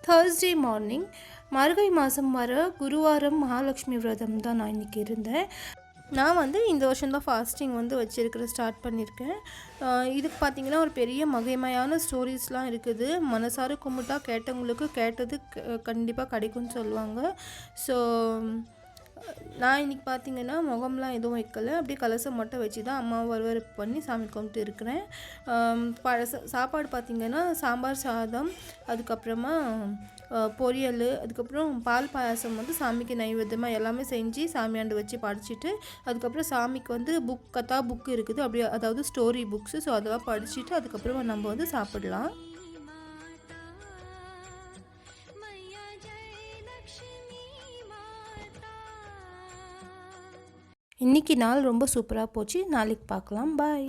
Thursday morning மார்கழி மாதம் வர குருவாரம் மகாலட்சுமி விரதம் தான் நான் இன்றைக்கி இருந்தேன். நான் வந்து இந்த வருஷம்தான் ஃபாஸ்டிங் வந்து ஸ்டார்ட் பண்ணியிருக்கேன். இதுக்கு பார்த்திங்கன்னா ஒரு பெரிய மகிமையான ஸ்டோரிஸ்லாம் இருக்குது. மனசார கும்பிட்டா கேட்டவங்களுக்கு கேட்டது கண்டிப்பாக கிடைக்கும்னு சொல்லுவாங்க. ஸோ நான் இன்றைக்கி பார்த்திங்கன்னா முகம்லாம் எதுவும் வைக்கலை, அப்படியே கலசம் மட்டும் வச்சு தான் அம்மாவை வரவேற்பு பண்ணி சாமி கும்பிட்டு இருக்கிறேன். சாப்பாடு பார்த்திங்கன்னா சாம்பார் சாதம், அதுக்கப்புறமா பொரியல், அதுக்கப்புறம் பால் பாயாசம் வந்து சாமிக்கு நைவேத்தியமாக எல்லாமே செஞ்சு சாமியாண்டு வச்சு படிச்சுட்டு, அதுக்கப்புறம் சாமிக்கு வந்து கதா புக்கு இருக்குது, அப்படியே அதாவது ஸ்டோரி புக்ஸு. ஸோ அதெல்லாம் படிச்சுட்டு அதுக்கப்புறமா நம்ம வந்து சாப்பிடலாம். இன்றைக்கி நாள் ரொம்ப சூப்பராக போச்சு. நாளைக்கு பார்க்கலாம். பாய்.